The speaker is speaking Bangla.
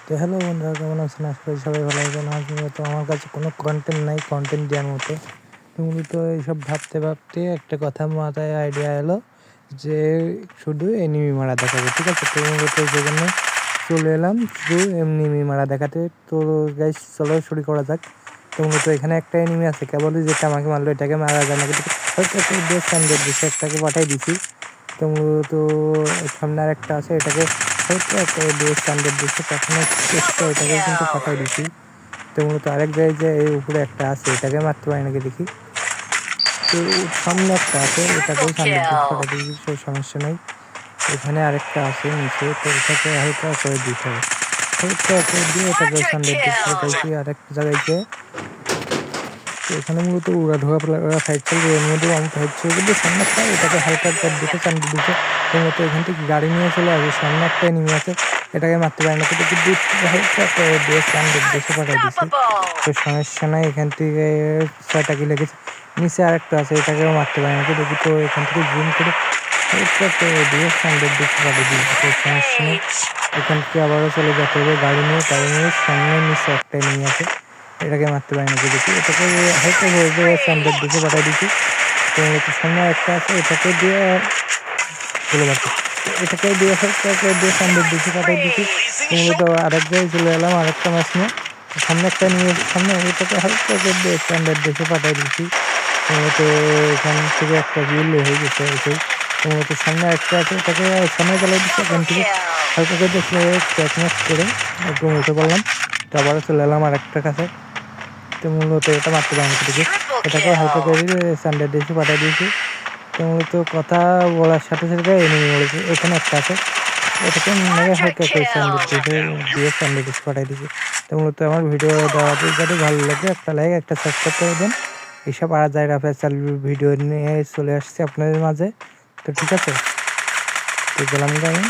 তো হ্যালো বন্ধুরা, কেমন আছেন? আশা করি সবাই ভালো আছেন। আজ মূলত আমার কাছে কোনো কন্টেন্ট নাই, কন্টেন্ট দেওয়ার মতো। তো মূলত এইসব ভাবতে ভাবতে একটা কথা মাথায় আইডিয়া এলো যে শুধু এনিমি মারা দেখাবো, ঠিক আছে? তো মূলত সেখানে চলে এলাম শুধু এনিমি মারা দেখাতে। তো গাইস চলো শুরু করা যাক। তো মূলত এখানে একটা এনিমি আছে, কেবলই যেটা আমাকে মারলো এটাকে মারা যায় না, কিন্তু একটাকে পাঠাই দিছি। তো মূলত সামনে আর একটা আছে, এটাকে হয়তো একটা স্ট্যান্ডার্ড দিচ্ছে পাঠানোর চেষ্টা, এটাকে কিন্তু পাঠাই দিছি। তো মূলত আরেক জায়গায় যে এই উপরে একটা আছে, এটাকে মারতে পারি নাকি দেখি। তো সামনে একটা আছে, এটাকেও স্ট্যান্ডার্ড দিচ্ছে পাঠাই দিয়েছি, সেই সমস্যা নেই। এখানে আরেকটা আছে নিচে, তো এটাকে হালকা করে দিতে হবে, হালকা করে দিয়ে এটাকেও স্ট্যান্ডার্ড দিচ্ছে পাঠাইছি। আরেকটা জায়গায় যে তো এখানে মূলত ওরা ফাইট চলবে, এর মধ্যেও আমি ফাইট ছিল, কিন্তু সামনে একটা এটাকে হালকা করে দিতে চান্ডি দিচ্ছে। তো মতো এখান থেকে গাড়ি নিয়ে চলে আসে, সামনে একটা এনিমি আছে, এটাকে মারতে পারে না, কিন্তু হালকা করে দিয়ে স্ট্যান্ডার্ড দেশে পাঠিয়ে দিছি। তো সমস্যা নাই, এখান থেকে 6টা কিল লেগেছে। নিচে আরেকটা আছে, এটাকেও মারতে পারে না, দেখি। তো এখান থেকে জুম করে হালকা করে দিয়ে স্ট্যান্ডার্ড দেশে পাঠিয়ে দিয়েছি। তো সমস্যা নেই, এখান থেকে আবারও চলে যেতে হবে গাড়ি নিয়ে সামনে নিচে একটা এনিমি আছে, এটাকে মারতে পারি নাকি দেখি। এটাকে হালকা করে দিয়ে স্ট্যান্ডার্ড দিকে পাঠিয়ে দিচ্ছি। তো মূলত সামনে একটা আছে, এটাকে দিয়ে গুলো মারছি, এটাকে দিয়ে হালকা করে দিয়ে স্ট্যান্ডার্ড দিকে পাঠিয়ে দিচ্ছি। তো মূলত আরেক জায়গায় চলে এলাম আরেকটা ম্যাচ নিয়ে। সামনে একটা নিয়ে সামনে এটাকে হালকা করে দিয়ে স্ট্যান্ডার্ড দিকে পাঠিয়ে দিচ্ছি। তো মূলত এখান থেকে একটা কিল হয়ে গেছে এসেই। তো মূলত সামনে একটা আছে, এটাকে সামনে চালিয়ে দিচ্ছি, এখান থেকে হালকা করে দেখলে ক্র্যাক ম্যাচ করে একদম উঠে পড়লাম। তো আবারও চলে এলাম আরেকটার কাছে। তো মূলত এটা মারতে পারি না, দেখি। এটাকেও হালকা করে স্ট্যান্ডার্ড দিয়েছি পাঠিয়ে দিয়েছি। তো মূলত কথা বলার সাথে সাথে এনিমি বলেছে, এখানে একটা আছে, এটাকে মেরে হালকা করে স্ট্যান্ডার্ড দিয়েছি পাঠিয়ে দিয়েছি। তো মূলত আমার ভিডিও দেওয়াতে যদি ভালো লাগে একটা লাইক একটা সাবস্ক্রাইব করে দেন। এইসব আড়াজাই রাফেসাল ভিডিও নিয়ে চলে আসছে আপনাদের মাঝে। তো ঠিক আছে, তো গেলাম আমি।